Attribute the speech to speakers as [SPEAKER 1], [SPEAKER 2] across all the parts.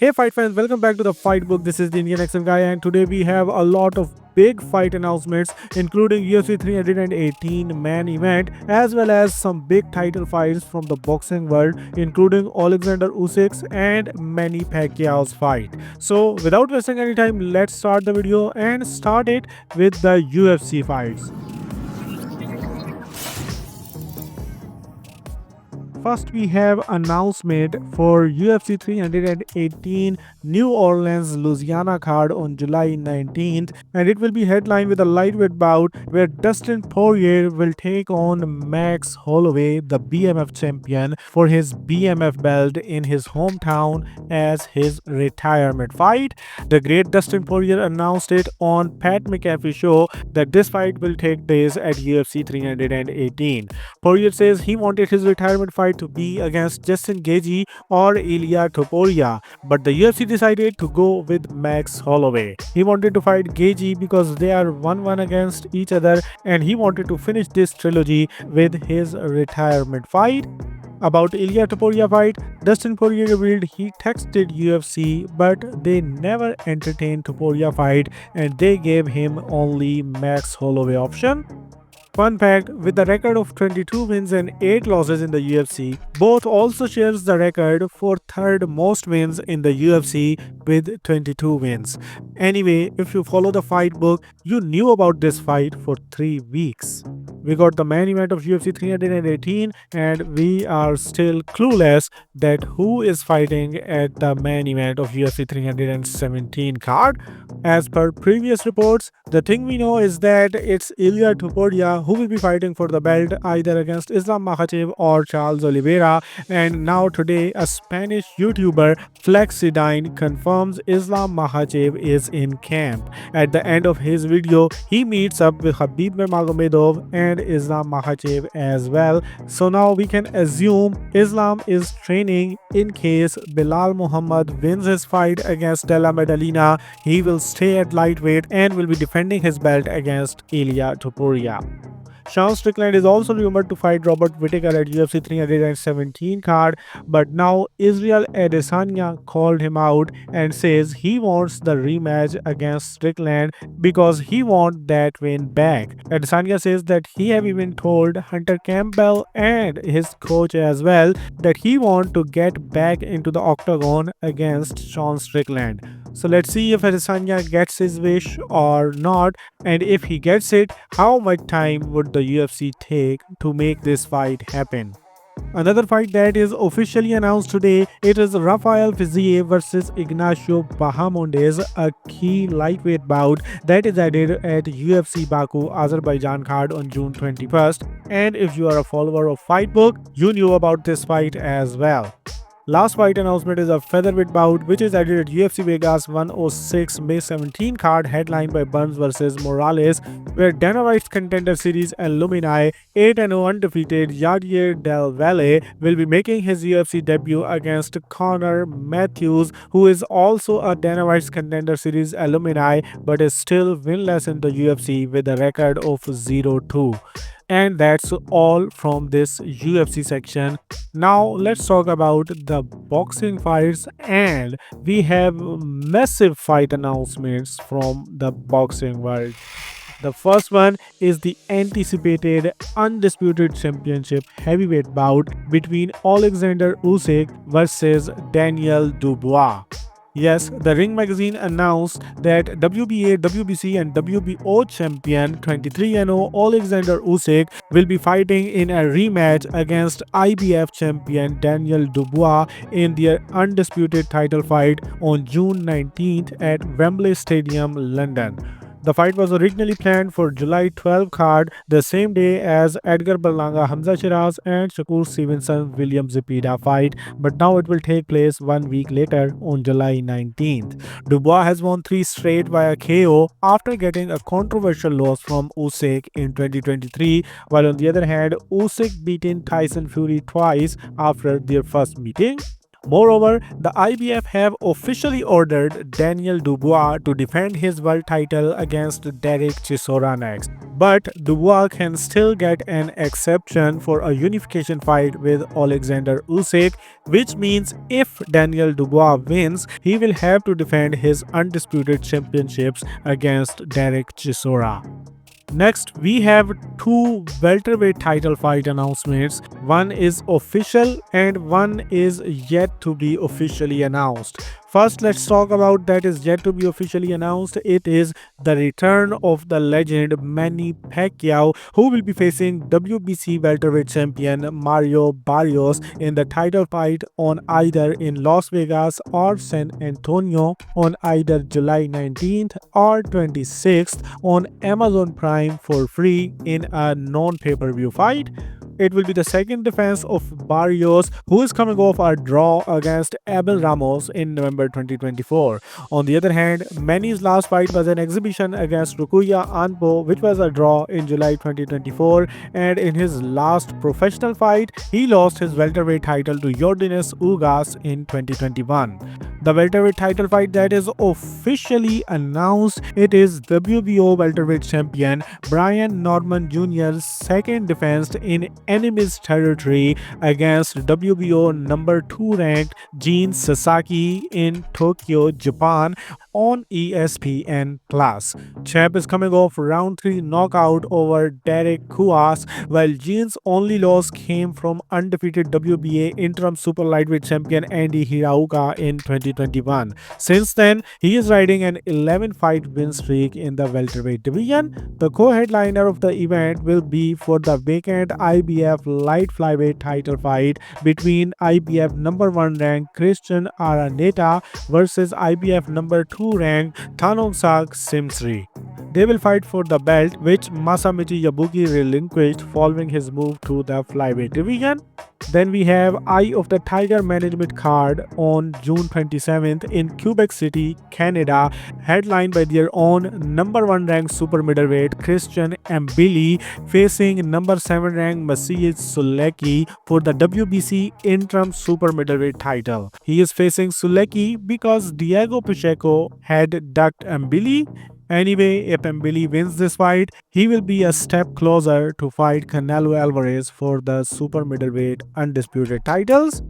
[SPEAKER 1] Hey fight fans, welcome back to the Fight Book. This is the Indian Action Guy, and today we have a lot of big fight announcements, including UFC 318 main event, as well as some big title fights from the boxing world, including Oleksandr Usyk's and Manny Pacquiao's fight. So, without wasting any time, let's start the video and start it with the UFC fights. First, we have announcement for UFC 318 New Orleans, Louisiana card on July 19th, and it will be headlined with a lightweight bout where Dustin Poirier will take on Max Holloway, the BMF champion, for his BMF belt in his hometown as his retirement fight. The great Dustin Poirier announced it on Pat McAfee show that this fight will take place at UFC 318. Poirier says he wanted his retirement fight to be against Justin Gaethje or Ilia Topuria, but the UFC decided to go with Max Holloway. He wanted to fight Gaethje because they are 1-1 against each other, and he wanted to finish this trilogy with his retirement fight. About Ilia Topuria fight, Dustin Poirier revealed he texted UFC, but they never entertained Topuria fight and they gave him only Max Holloway option. Fun fact, with the record of 22 wins and 8 losses in the UFC, both also shares the record for third most wins in the UFC with 22 wins. Anyway, if you follow the fight book, you knew about this fight for 3 weeks. We got the main event of UFC 318 and we are still clueless that who is fighting at the main event of UFC 317 card. As per previous reports, the thing we know is that it's Ilia Topuria who will be fighting for the belt either against Islam Makhachev or Charles Oliveira, and now today a Spanish YouTuber Flexidine confirms Islam Makhachev is in camp. At the end of his video, he meets up with Khabib Nurmagomedov and Islam Makhachev as well. So now we can assume Islam is training in case Bilal Muhammad wins his fight against Della Medellina. He will stay at lightweight and will be defending his belt against Ilia Topuria. Sean Strickland is also rumored to fight Robert Whittaker at UFC 317 card, but now Israel Adesanya called him out and says he wants the rematch against Strickland because he wants that win back. Adesanya says that he have even told Hunter Campbell and his coach as well that he wants to get back into the octagon against Sean Strickland. So let's see if Adesanya gets his wish or not, and if he gets it, how much time would the UFC take to make this fight happen. Another fight that is officially announced today, it is Rafael Fiziev versus Ignacio Bahamondes, a key lightweight bout that is added at UFC Baku, Azerbaijan card on June 21st. And if you are a follower of Fightbook, you knew about this fight as well. Last fight announcement is a featherweight bout which is added at UFC Vegas 106 May 17 card, headlined by Burns vs Morales, where Dana White's Contender Series alumni 8-0 undefeated Yadier Del Valle will be making his UFC debut against Conor Matthews, who is also a Dana White's Contender Series alumni but is still winless in the UFC with a record of 0-2. And that's all from this UFC section. Now let's talk about the boxing fights, and we have massive fight announcements from the boxing world. The first one is the anticipated undisputed championship heavyweight bout between Oleksandr Usyk versus Daniel Dubois. Yes, the Ring magazine announced that WBA, WBC and WBO champion 23-0 Oleksandr Usyk will be fighting in a rematch against IBF champion Daniel Dubois in their undisputed title fight on June 19th at Wembley Stadium, London. The fight was originally planned for July 12 card, the same day as Edgar Berlanga Hamza Shiraz and Shakur Stevenson William Zepeda fight, but now it will take place 1 week later on July 19th. Dubois has won 3 straight via KO after getting a controversial loss from Usyk in 2023, while on the other hand, Usyk beaten Tyson Fury twice after their first meeting. Moreover, the IBF have officially ordered Daniel Dubois to defend his world title against Derek Chisora next. But Dubois can still get an exception for a unification fight with Oleksandr Usyk, which means if Daniel Dubois wins, he will have to defend his undisputed championships against Derek Chisora. Next, we have two welterweight title fight announcements. One is official and one is yet to be officially announced. First, let's talk about that is yet to be officially announced. It is the return of the legend Manny Pacquiao, who will be facing WBC welterweight champion Mario Barrios in the title fight on either in Las Vegas or San Antonio on either July 19th or 26th on Amazon Prime for free in a non-pay-per-view fight. It will be the second defense of Barrios, who is coming off a draw against Abel Ramos in November 2024. On the other hand, Manny's last fight was an exhibition against Rukuya Anpo, which was a draw in July 2024, and in his last professional fight, he lost his welterweight title to Yordenis Ugas in 2021. The welterweight title fight that is officially announced, it is WBO welterweight champion Brian Norman Jr.'s second defense in enemy's territory against WBO number 2 ranked Jin Sasaki in Tokyo, Japan on ESPN+. Champ is coming off round 3 knockout over Derek Kouas, while Jin's only loss came from undefeated WBA interim super lightweight champion Andy Hirauka in 2021. Since then, he is riding an 11-fight win streak in the welterweight division. The co-headliner of the event will be for the vacant IBF light flyweight title fight between IBF number 1 ranked Christian Araneta versus IBF number 2 ranked Thanossak Simsri. They will fight for the belt, which Masamichi Yabuki relinquished following his move to the flyweight division. Then we have Eye of the Tiger management card on June 27th in Quebec City, Canada, headlined by their own number 1 ranked super middleweight Christian Mbili facing number 7 ranked Maciej Sulecki for the WBC interim super middleweight title. He is facing Sulecki because Diego Pacheco had ducked Mbili. Anyway, if Mbili wins this fight, he will be a step closer to fight Canelo Alvarez for the super middleweight undisputed titles.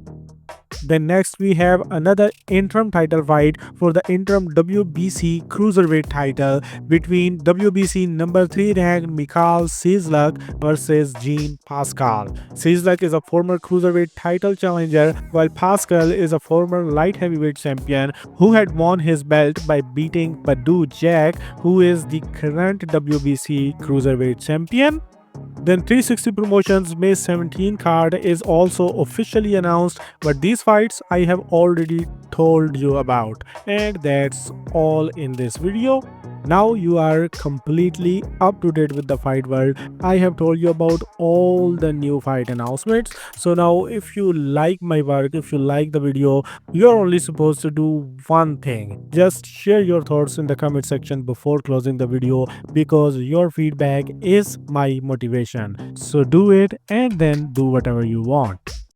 [SPEAKER 1] Then next we have another interim title fight for the interim WBC cruiserweight title between WBC number 3 ranked Mikhail Cieslak versus Jean Pascal. Cieslak is a former cruiserweight title challenger, while Pascal is a former light heavyweight champion who had won his belt by beating Badou Jack, who is the current WBC cruiserweight champion. Then 360 Promotions May 17 card is also officially announced, but these fights I have already told you about, and that's all in this video. Now you are completely up to date with the fight world. I have told you about all the new fight announcements. So now if you like my work, if you like the video, you're only supposed to do one thing. Just share your thoughts in the comment section before closing the video, because your feedback is my motivation. So do it and then do whatever you want.